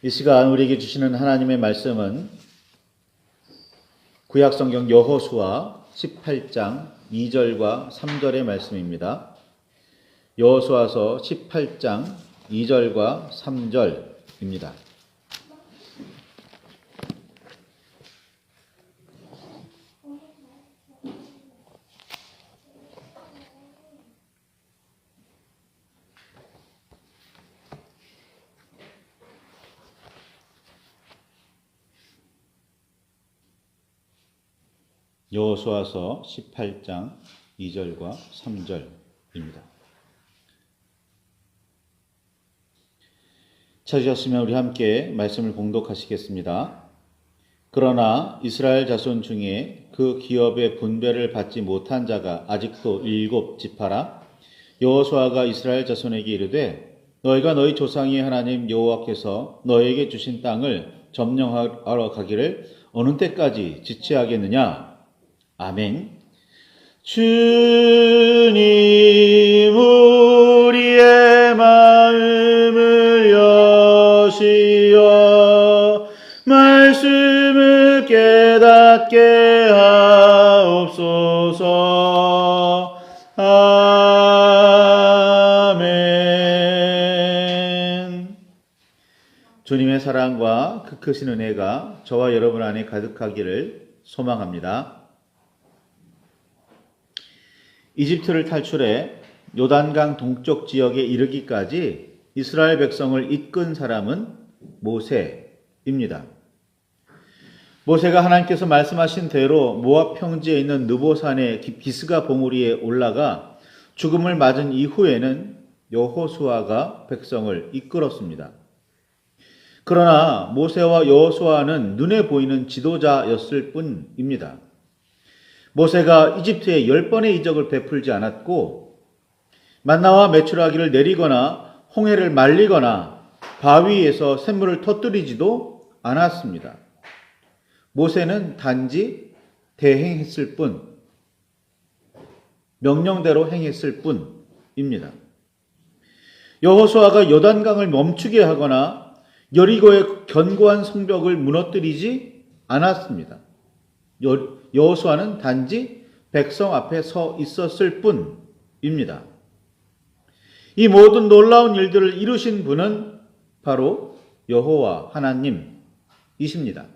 이 시간 우리에게 주시는 하나님의 말씀은 구약성경 여호수아 18장 2절과 3절의 말씀입니다. 여호수아서 18장 2절과 3절입니다. 여호수아서 18장 2절과 3절입니다. 찾으셨으면 우리 함께 말씀을 봉독하시겠습니다. 그러나 이스라엘 자손 중에 그 기업의 분배를 받지 못한 자가 아직도 7지파라. 여호수아가 이스라엘 자손에게 이르되 너희가 너희 조상의 하나님 여호와께서 너희에게 주신 땅을 점령하러 가기를 어느 때까지 지체하겠느냐? 아멘. 주님 우리의 마음을 여시어 말씀을 깨닫게 하옵소서. 아멘. 주님의 사랑과 그 크신 은혜가 저와 여러분 안에 가득하기를 소망합니다. 이집트를 탈출해 요단강 동쪽 지역에 이르기까지 이스라엘 백성을 이끈 사람은 모세입니다. 모세가 하나님께서 말씀하신 대로 모압 평지에 있는 느보산의 비스가 봉우리에 올라가 죽음을 맞은 이후에는 여호수아가 백성을 이끌었습니다. 그러나 모세와 여호수아는 눈에 보이는 지도자였을 뿐입니다. 모세가 이집트에 10번의 이적을 베풀지 않았고 만나와 메추라기를 내리거나 홍해를 말리거나 바위에서 샘물을 터뜨리지도 않았습니다. 모세는 단지 대행했을 뿐, 명령대로 행했을 뿐입니다. 여호수아가 요단강을 멈추게 하거나 여리고의 견고한 성벽을 무너뜨리지 않았습니다. 여호수아는 단지 백성 앞에 서 있었을 뿐입니다. 이 모든 놀라운 일들을 이루신 분은 바로 여호와 하나님이십니다.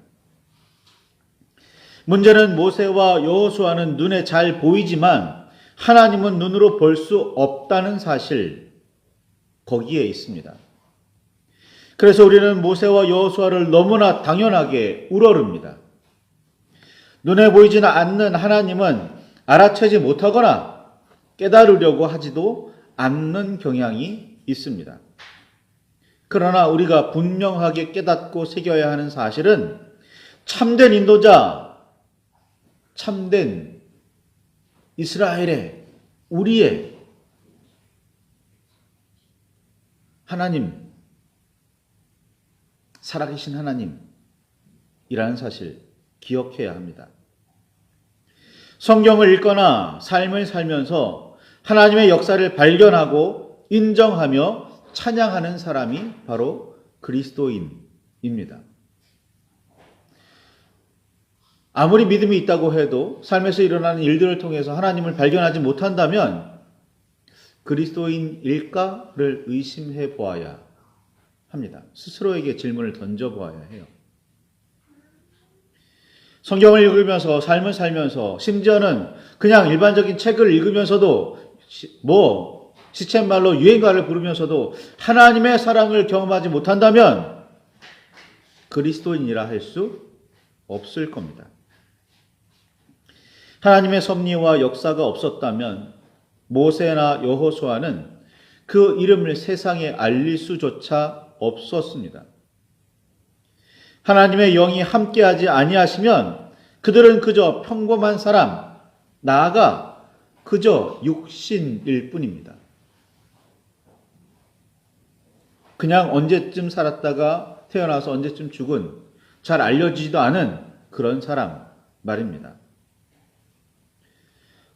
문제는 모세와 여호수아는 눈에 잘 보이지만 하나님은 눈으로 볼 수 없다는 사실, 거기에 있습니다. 그래서 우리는 모세와 여호수아를 너무나 당연하게 우러릅니다. 눈에 보이지는 않는 하나님은 알아채지 못하거나 깨달으려고 하지도 않는 경향이 있습니다. 그러나 우리가 분명하게 깨닫고 새겨야 하는 사실은 참된 인도자, 참된 이스라엘의, 우리의 하나님, 살아계신 하나님이라는 사실 기억해야 합니다. 성경을 읽거나 삶을 살면서 하나님의 역사를 발견하고 인정하며 찬양하는 사람이 바로 그리스도인입니다. 아무리 믿음이 있다고 해도 삶에서 일어나는 일들을 통해서 하나님을 발견하지 못한다면 그리스도인일까를 의심해 보아야 합니다. 스스로에게 질문을 던져 보아야 해요. 성경을 읽으면서 삶을 살면서 심지어는 그냥 일반적인 책을 읽으면서도 시쳇말로 유행가를 부르면서도 하나님의 사랑을 경험하지 못한다면 그리스도인이라 할 수 없을 겁니다. 하나님의 섭리와 역사가 없었다면 모세나 여호수아는 그 이름을 세상에 알릴 수조차 없었습니다. 하나님의 영이 함께하지 아니하시면 그들은 그저 평범한 사람, 나아가 그저 육신일 뿐입니다. 그냥 언제쯤 살았다가 태어나서 언제쯤 죽은, 잘 알려지지도 않은 그런 사람 말입니다.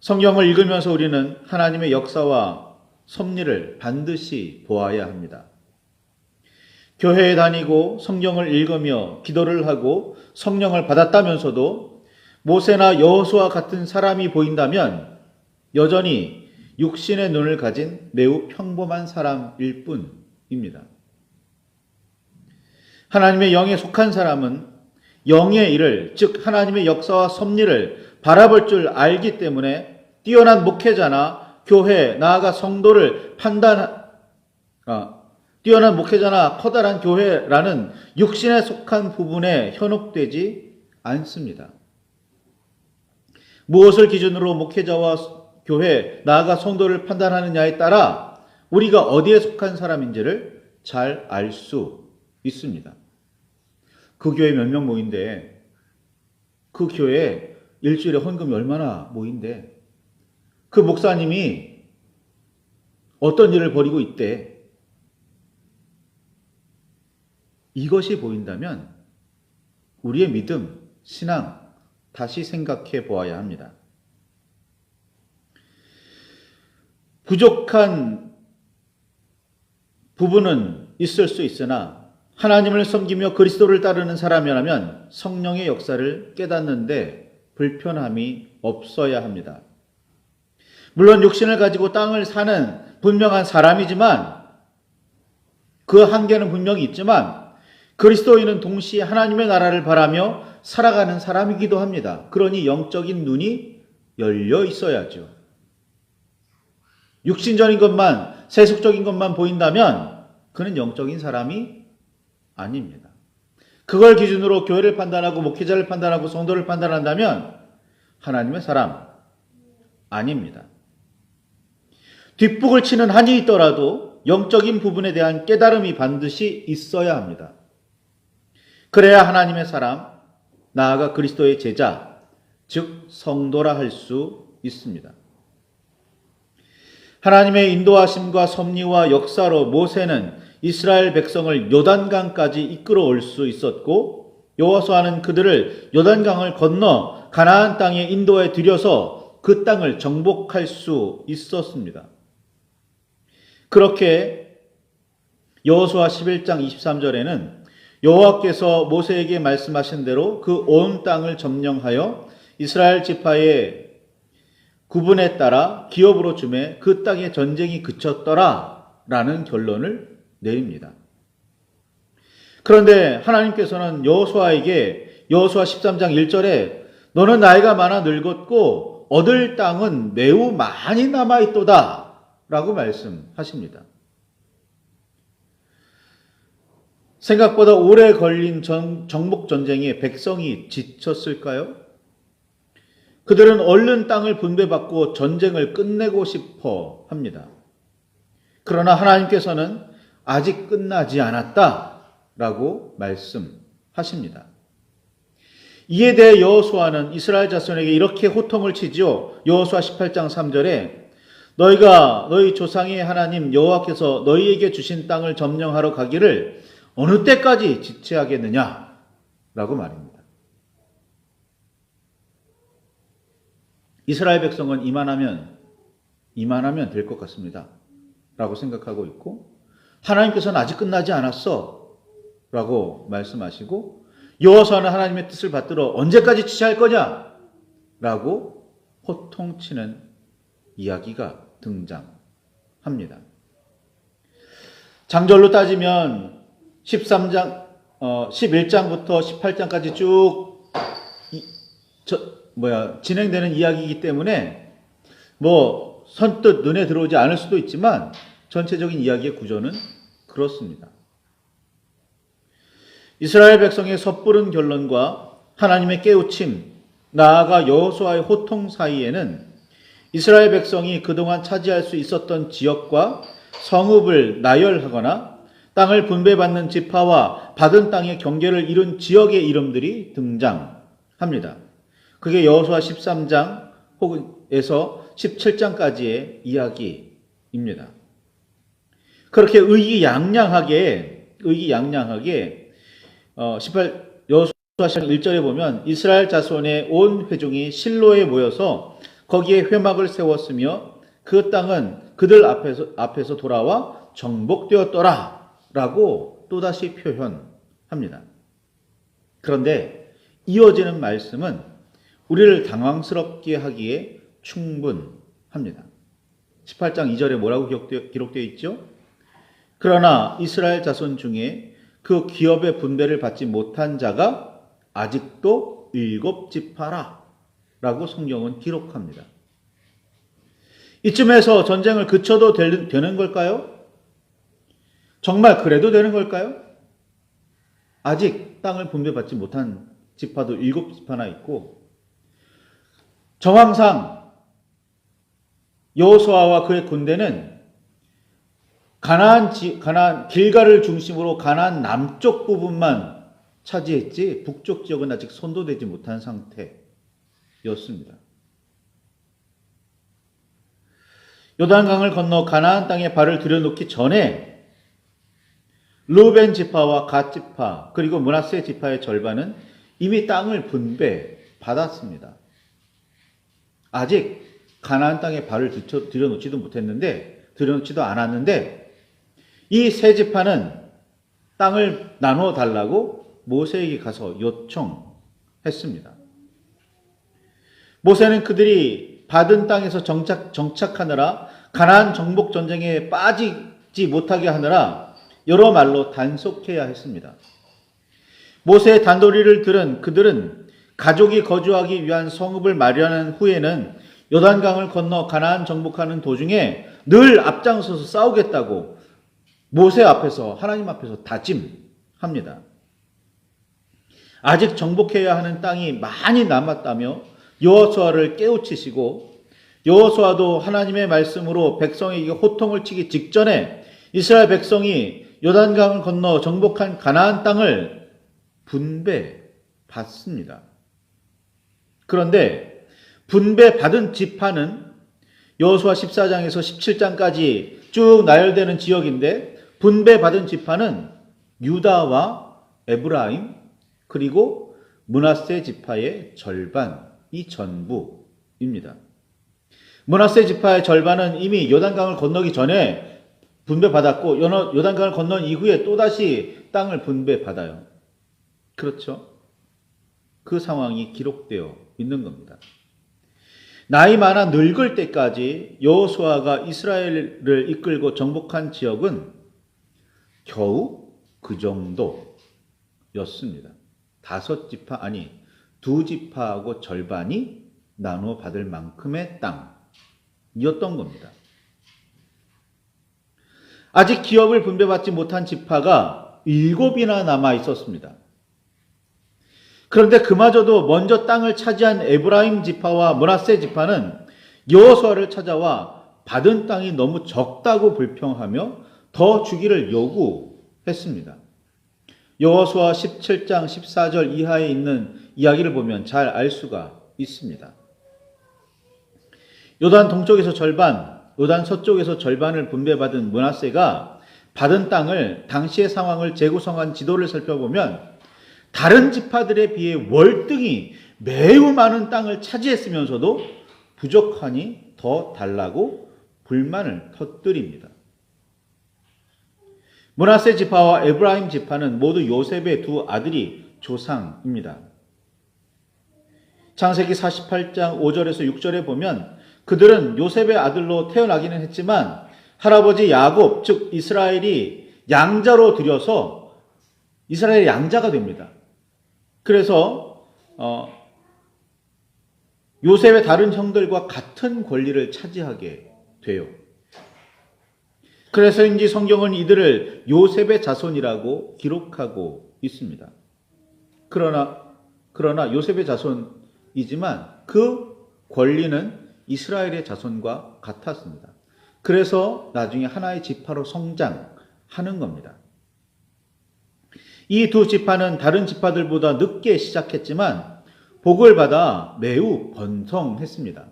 성경을 읽으면서 우리는 하나님의 역사와 섭리를 반드시 보아야 합니다. 교회에 다니고 성경을 읽으며 기도를 하고 성령을 받았다면서도 모세나 여호수아 같은 사람이 보인다면 여전히 육신의 눈을 가진 매우 평범한 사람일 뿐입니다. 하나님의 영에 속한 사람은 영의 일을, 즉 하나님의 역사와 섭리를 바라볼 줄 알기 때문에 뛰어난 목회자나 교회, 나아가 성도를 뛰어난 목회자나 커다란 교회라는 육신에 속한 부분에 현혹되지 않습니다. 무엇을 기준으로 목회자와 교회, 나아가 성도를 판단하느냐에 따라 우리가 어디에 속한 사람인지를 잘 알 수 있습니다. 그 교회 몇 명 모인데, 그 교회에 일주일에 헌금이 얼마나 모인데, 그 목사님이 어떤 일을 벌이고 있대. 이것이 보인다면 우리의 믿음, 신앙 다시 생각해 보아야 합니다. 부족한 부분은 있을 수 있으나 하나님을 섬기며 그리스도를 따르는 사람이라면 성령의 역사를 깨닫는데 불편함이 없어야 합니다. 물론 육신을 가지고 땅을 사는 분명한 사람이지만 그 한계는 분명히 있지만 그리스도인은 동시에 하나님의 나라를 바라며 살아가는 사람이기도 합니다. 그러니 영적인 눈이 열려 있어야죠. 육신적인 것만, 세속적인 것만 보인다면 그는 영적인 사람이 아닙니다. 그걸 기준으로 교회를 판단하고 목회자를 판단하고 성도를 판단한다면 하나님의 사람 아닙니다. 뒷북을 치는 한이 있더라도 영적인 부분에 대한 깨달음이 반드시 있어야 합니다. 그래야 하나님의 사람, 나아가 그리스도의 제자, 즉 성도라 할 수 있습니다. 하나님의 인도하심과 섭리와 역사로 모세는 이스라엘 백성을 요단강까지 이끌어올 수 있었고 여호수아는 그들을 요단강을 건너 가나안 땅에 인도해 들여서 그 땅을 정복할 수 있었습니다. 그렇게 여호수아 11장 23절에는 여호와께서 모세에게 말씀하신 대로 그 온 땅을 점령하여 이스라엘 지파의 구분에 따라 기업으로 주매 그 땅에 전쟁이 그쳤더라 라는 결론을 내립니다. 그런데 하나님께서는 여호수아에게 여호수아 13장 1절에 너는 나이가 많아 늙었고 얻을 땅은 매우 많이 남아있도다 라고 말씀하십니다. 생각보다 오래 걸린 정복 전쟁에 백성이 지쳤을까요? 그들은 얼른 땅을 분배받고 전쟁을 끝내고 싶어 합니다. 그러나 하나님께서는 아직 끝나지 않았다라고 말씀하십니다. 이에 대해 여호수아는 이스라엘 자손에게 이렇게 호통을 치지요. 여호수아 18장 3절에 너희 조상의 하나님 여호와께서 너희에게 주신 땅을 점령하러 가기를 어느 때까지 지체하겠느냐? 라고 말입니다. 이스라엘 백성은 이만하면 될 것 같습니다. 라고 생각하고 있고, 하나님께서는 아직 끝나지 않았어. 라고 말씀하시고, 여호수아는 하나님의 뜻을 받들어 언제까지 지체할 거냐? 라고 호통치는 이야기가 등장합니다. 장절로 따지면 11장부터 18장까지 쭉 진행되는 이야기이기 때문에 선뜻 눈에 들어오지 않을 수도 있지만 전체적인 이야기의 구조는 그렇습니다. 이스라엘 백성의 섣부른 결론과 하나님의 깨우침, 나아가 여호수아의 호통 사이에는 이스라엘 백성이 그동안 차지할 수 있었던 지역과 성읍을 나열하거나 땅을 분배받는 지파와 받은 땅의 경계를 이룬 지역의 이름들이 등장합니다. 그게 여호수아 13장 혹은에서 17장까지의 이야기입니다. 그렇게 의기양양하게 여호수아 1절에 보면 이스라엘 자손의 온 회중이 실로에 모여서 거기에 회막을 세웠으며 그 땅은 그들 앞에서 돌아와 정복되었더라 라고 또다시 표현합니다. 그런데 이어지는 말씀은 우리를 당황스럽게 하기에 충분합니다. 18장 2절에 뭐라고 기록되어 있죠? 그러나 이스라엘 자손 중에 그 기업의 분배를 받지 못한 자가 아직도 7지파라 라고 성경은 기록합니다. 이쯤에서 전쟁을 그쳐도 되는 걸까요? 정말 그래도 되는 걸까요? 아직 땅을 분배받지 못한 지파도 7지파나 있고, 정황상 여호수아와 그의 군대는 가나안 길갈을 중심으로 가나안 남쪽 부분만 차지했지 북쪽 지역은 아직 선도되지 못한 상태였습니다. 요단강을 건너 가나안 땅에 발을 들여놓기 전에 르우벤 지파와 갓 지파 그리고 므낫세 지파의 절반은 이미 땅을 분배받았습니다. 아직 가나안 땅에 발을 들여놓지도 않았는데 이 세 지파는 땅을 나누어 달라고 모세에게 가서 요청했습니다. 모세는 그들이 받은 땅에서 정착하느라 가나안 정복 전쟁에 빠지지 못하게 하느라 여러 말로 단속해야 했습니다. 모세의 단도리를 들은 그들은 가족이 거주하기 위한 성읍을 마련한 후에는 요단강을 건너 가나안 정복하는 도중에 늘 앞장서서 싸우겠다고 모세 앞에서 하나님 앞에서 다짐합니다. 아직 정복해야 하는 땅이 많이 남았다며 여호수아를 깨우치시고 여호수아도 하나님의 말씀으로 백성에게 호통을 치기 직전에 이스라엘 백성이 요단강을 건너 정복한 가나안 땅을 분배받습니다. 그런데 분배받은 지파는 여호수아 14장에서 17장까지 쭉 나열되는 지역인데 분배받은 지파는 유다와 에브라임 그리고 므낫세 지파의 절반이 전부입니다. 므낫세 지파의 절반은 이미 요단강을 건너기 전에 분배받았고 요단강을 건넌 이후에 또다시 땅을 분배받아요. 그렇죠? 그 상황이 기록되어 있는 겁니다. 나이 많아 늙을 때까지 여호수아가 이스라엘을 이끌고 정복한 지역은 겨우 그 정도였습니다. 2지파하고 절반이 나누어 받을 만큼의 땅이었던 겁니다. 아직 기업을 분배받지 못한 지파가 7이나 남아 있었습니다. 그런데 그마저도 먼저 땅을 차지한 에브라임 지파와 므낫세 지파는 여호수아를 찾아와 받은 땅이 너무 적다고 불평하며 더 주기를 요구했습니다. 여호수아 17장 14절 이하에 있는 이야기를 보면 잘 알 수가 있습니다. 요단 동쪽에서 절반, 요단 서쪽에서 절반을 분배받은 므낫세가 받은 땅을 당시의 상황을 재구성한 지도를 살펴보면 다른 지파들에 비해 월등히 매우 많은 땅을 차지했으면서도 부족하니 더 달라고 불만을 터뜨립니다. 므낫세 지파와 에브라임 지파는 모두 요셉의 두 아들이 조상입니다. 창세기 48장 5절에서 6절에 보면 그들은 요셉의 아들로 태어나기는 했지만 할아버지 야곱, 즉 이스라엘이 양자로 들여서 이스라엘의 양자가 됩니다. 그래서 요셉의 다른 형들과 같은 권리를 차지하게 돼요. 그래서인지 성경은 이들을 요셉의 자손이라고 기록하고 있습니다. 그러나 요셉의 자손이지만 그 권리는 이스라엘의 자손과 같았습니다. 그래서 나중에 하나의 지파로 성장하는 겁니다. 이 두 지파는 다른 지파들보다 늦게 시작했지만 복을 받아 매우 번성했습니다.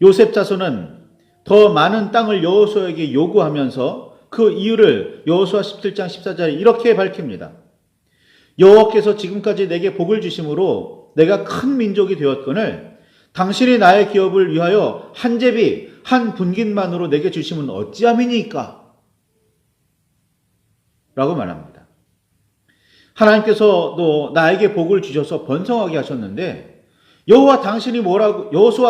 요셉 자손은 더 많은 땅을 여호수아에게 요구하면서 그 이유를 여호수아 17장 14절에 이렇게 밝힙니다. 여호와께서 지금까지 내게 복을 주심으로 내가 큰 민족이 되었거늘 당신이 나의 기업을 위하여 한 제비 한 분깃만으로 내게 주심은 어찌함이니까? 라고 말합니다. 하나님께서도 나에게 복을 주셔서 번성하게 하셨는데 여호수아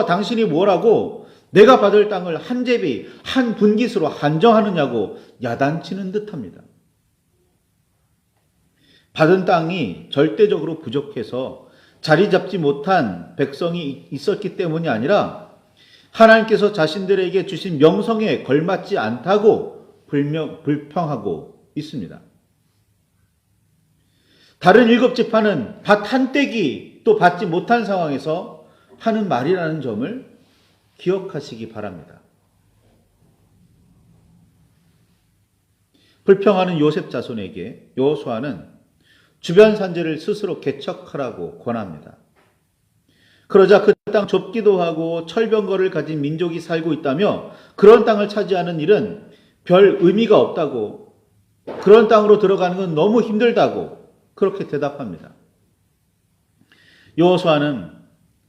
당신이 뭐라고 내가 받을 땅을 한 제비 한 분깃으로 한정하느냐고 야단치는 듯합니다. 받은 땅이 절대적으로 부족해서 자리 잡지 못한 백성이 있었기 때문이 아니라 하나님께서 자신들에게 주신 명성에 걸맞지 않다고 불평하고 있습니다. 다른 7지파는 밭 한 떼기 또 받지 못한 상황에서 하는 말이라는 점을 기억하시기 바랍니다. 불평하는 요셉 자손에게 여호수아는 주변 산지를 스스로 개척하라고 권합니다. 그러자 그 땅 좁기도 하고 철병거를 가진 민족이 살고 있다며 그런 땅을 차지하는 일은 별 의미가 없다고, 그런 땅으로 들어가는 건 너무 힘들다고 그렇게 대답합니다. 여호수아는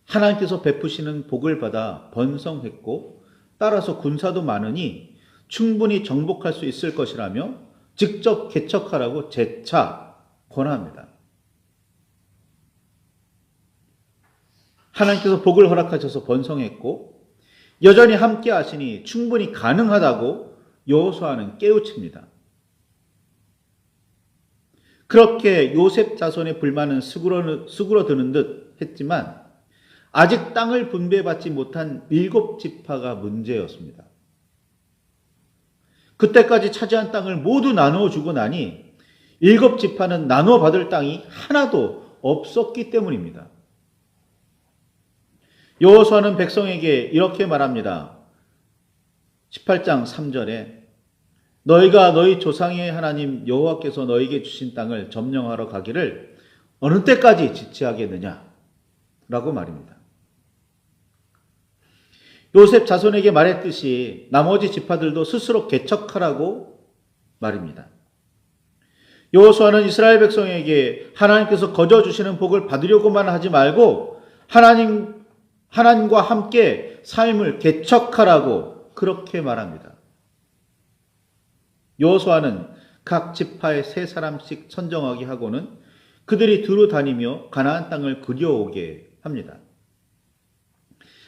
하나님께서 베푸시는 복을 받아 번성했고 따라서 군사도 많으니 충분히 정복할 수 있을 것이라며 직접 개척하라고 재차 권합니다. 하나님께서 복을 허락하셔서 번성했고 여전히 함께 하시니 충분히 가능하다고 여호수아는 깨우칩니다. 그렇게 요셉 자손의 불만은 수그러드는 듯 했지만 아직 땅을 분배받지 못한 7지파가 문제였습니다. 그때까지 차지한 땅을 모두 나누어 주고 나니 7지파는 나누어 받을 땅이 하나도 없었기 때문입니다. 여호수아는 백성에게 이렇게 말합니다. 18장 3절에 너희가 너희 조상의 하나님 여호와께서 너희에게 주신 땅을 점령하러 가기를 어느 때까지 지체하겠느냐? 라고 말입니다. 요셉 자손에게 말했듯이 나머지 지파들도 스스로 개척하라고 말입니다. 여호수아는 이스라엘 백성에게 하나님께서 거저 주시는 복을 받으려고만 하지 말고 하나님과 함께 삶을 개척하라고 그렇게 말합니다. 여호수아는 각 지파에 3사람씩 선정하게 하고는 그들이 두루 다니며 가나안 땅을 그려오게 합니다.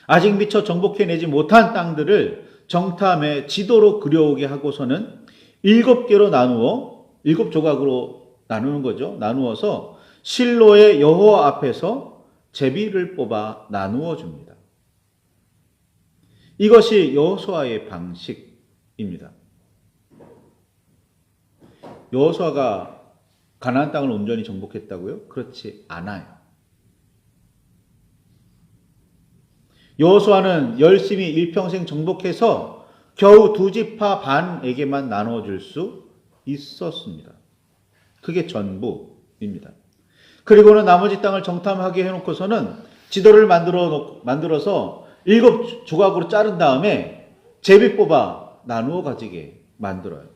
아직 미처 정복해내지 못한 땅들을 정탐해 지도로 그려오게 하고서는 7개로 나누어 7조각으로 나누는 거죠. 나누어서 실로의 여호와 앞에서 제비를 뽑아 나누어 줍니다. 이것이 여호수아의 방식입니다. 여호수아가 가나안 땅을 온전히 정복했다고요? 그렇지 않아요. 여호수아는 열심히 일평생 정복해서 겨우 2지파 반에게만 나눠줄 수 있었습니다. 그게 전부입니다. 그리고는 나머지 땅을 정탐하게 해놓고서는 지도를 만들어서 7조각으로 자른 다음에 제비 뽑아 나누어 가지게 만들어요.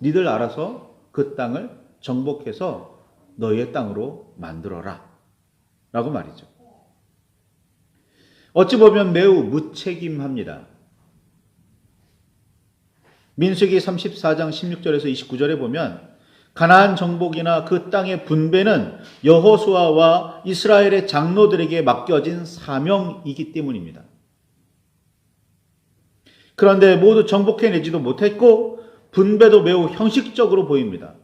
니들 알아서 그 땅을 정복해서 너희의 땅으로 만들어라 라고 말이죠. 어찌 보면 매우 무책임합니다. 민수기 34장 16절에서 29절에 보면 가나안 정복이나 그 땅의 분배는 여호수아와 이스라엘의 장로들에게 맡겨진 사명이기 때문입니다. 그런데 모두 정복해내지도 못했고 분배도 매우 형식적으로 보입니다.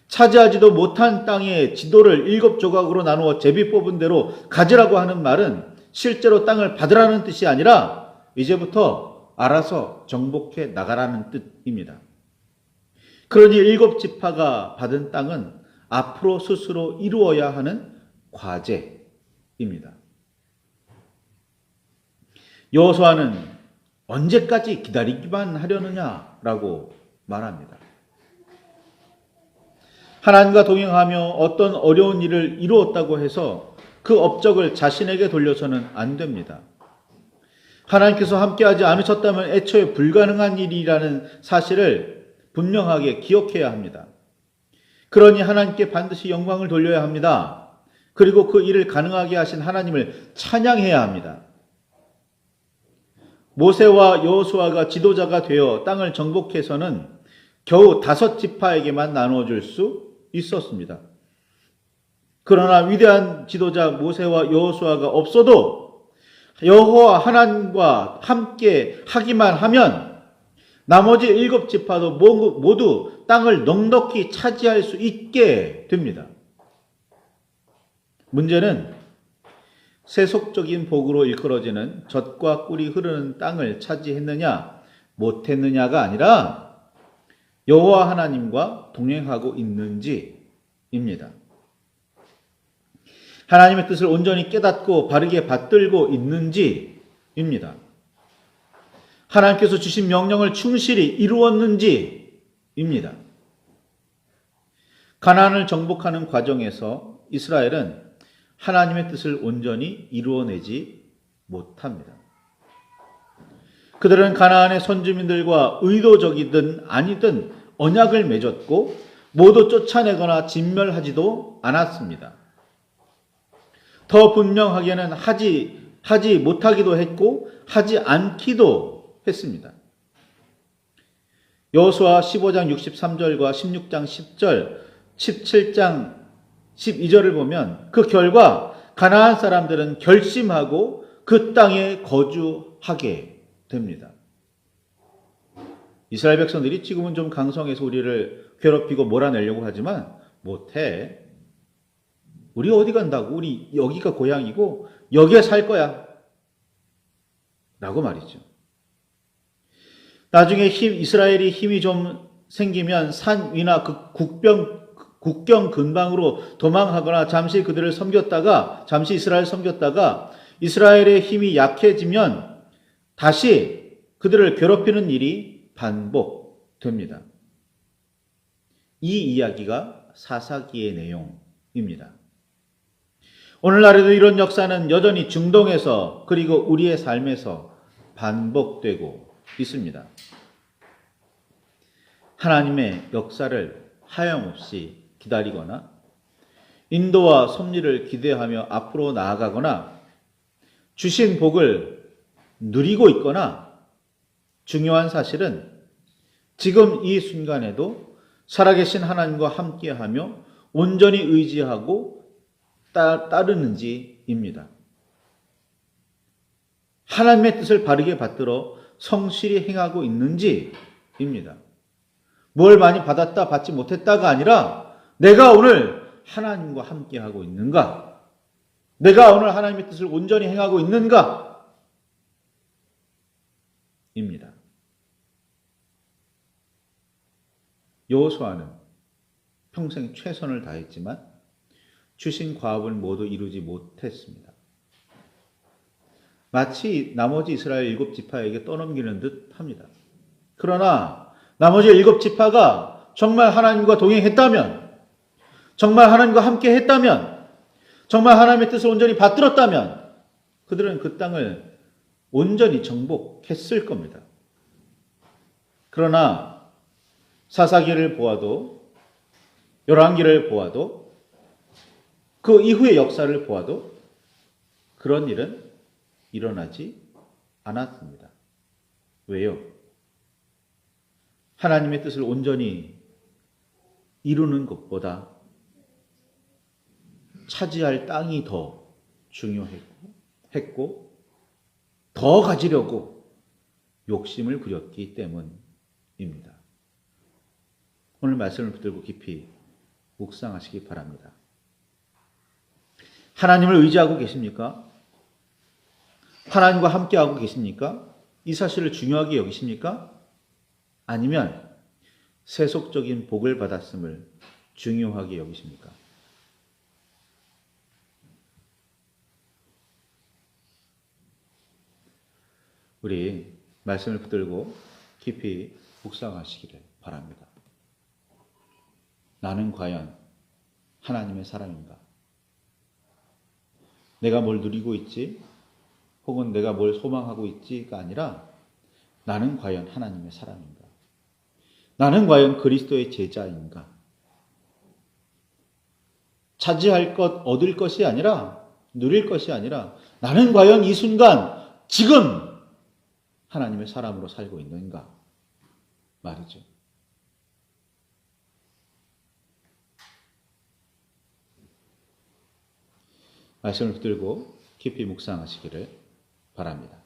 차지하지도 못한 땅의 지도를 7조각으로 나누어 제비 뽑은 대로 가지라고 하는 말은 실제로 땅을 받으라는 뜻이 아니라 이제부터 알아서 정복해 나가라는 뜻입니다. 그러니 7지파가 받은 땅은 앞으로 스스로 이루어야 하는 과제입니다. 여호수아는 언제까지 기다리기만 하려느냐라고 말합니다. 하나님과 동행하며 어떤 어려운 일을 이루었다고 해서 그 업적을 자신에게 돌려서는 안 됩니다. 하나님께서 함께하지 않으셨다면 애초에 불가능한 일이라는 사실을 분명하게 기억해야 합니다. 그러니 하나님께 반드시 영광을 돌려야 합니다. 그리고 그 일을 가능하게 하신 하나님을 찬양해야 합니다. 모세와 여호수아가 지도자가 되어 땅을 정복해서는 겨우 5지파에게만 나눠줄 수 있었습니다. 그러나 위대한 지도자 모세와 여호수아가 없어도 여호와 하나님과 함께 하기만 하면 나머지 7지파도 모두 땅을 넉넉히 차지할 수 있게 됩니다. 문제는 세속적인 복으로 일컬어지는 젖과 꿀이 흐르는 땅을 차지했느냐 못했느냐가 아니라 여호와 하나님과 동행하고 있는지입니다. 하나님의 뜻을 온전히 깨닫고 바르게 받들고 있는지입니다. 하나님께서 주신 명령을 충실히 이루었는지입니다. 가나안을 정복하는 과정에서 이스라엘은 하나님의 뜻을 온전히 이루어내지 못합니다. 그들은 가나안의 선주민들과 의도적이든 아니든 언약을 맺었고 모두 쫓아내거나 진멸하지도 않았습니다. 더 분명하게는 하지 못하기도 했고 하지 않기도 했습니다. 여호수아 15장 63절과 16장 10절, 17장 12절을 보면 그 결과 가나안 사람들은 결심하고 그 땅에 거주하게 됩니다. 이스라엘 백성들이 지금은 좀 강성해서 우리를 괴롭히고 몰아내려고 하지만 못해. 우리 어디 간다고? 우리 여기가 고향이고 여기에 살 거야. 라고 말이죠. 나중에 이스라엘이 힘이 좀 생기면 산 위나 그 국경 근방으로 도망하거나 잠시 이스라엘 섬겼다가 이스라엘의 힘이 약해지면 다시 그들을 괴롭히는 일이 반복됩니다. 이 이야기가 사사기의 내용입니다. 오늘날에도 이런 역사는 여전히 중동에서 그리고 우리의 삶에서 반복되고 있습니다. 하나님의 역사를 하염없이 기다리거나 인도와 섭리를 기대하며 앞으로 나아가거나 주신 복을 누리고 있거나 중요한 사실은 지금 이 순간에도 살아계신 하나님과 함께하며 온전히 의지하고 따르는지입니다. 하나님의 뜻을 바르게 받들어 성실히 행하고 있는지입니다. 뭘 많이 받았다 받지 못했다가 아니라 내가 오늘 하나님과 함께하고 있는가? 내가 오늘 하나님의 뜻을 온전히 행하고 있는가? 입니다. 여호수아는 평생 최선을 다했지만 주신 과업을 모두 이루지 못했습니다. 마치 나머지 이스라엘 7지파에게 떠넘기는 듯 합니다. 그러나 나머지 7지파가 정말 하나님과 동행했다면, 정말 하나님과 함께 했다면, 정말 하나님의 뜻을 온전히 받들었다면 그들은 그 땅을 온전히 정복했을 겁니다. 그러나 사사기를 보아도 열왕기를 보아도 그 이후의 역사를 보아도 그런 일은 일어나지 않았습니다. 왜요? 하나님의 뜻을 온전히 이루는 것보다 차지할 땅이 더 중요했고 더 가지려고 욕심을 부렸기 때문입니다. 오늘 말씀을 붙들고 깊이 묵상하시기 바랍니다. 하나님을 의지하고 계십니까? 하나님과 함께하고 계십니까? 이 사실을 중요하게 여기십니까? 아니면 세속적인 복을 받았음을 중요하게 여기십니까? 우리 말씀을 붙들고 깊이 묵상하시기를 바랍니다. 나는 과연 하나님의 사람인가? 내가 뭘 누리고 있지? 혹은 내가 뭘 소망하고 있지가 아니라 나는 과연 하나님의 사람인가? 나는 과연 그리스도의 제자인가? 차지할 것, 얻을 것이 아니라, 누릴 것이 아니라 나는 과연 이 순간, 지금 하나님의 사람으로 살고 있는가? 말이죠. 말씀을 붙들고 깊이 묵상하시기를 바랍니다.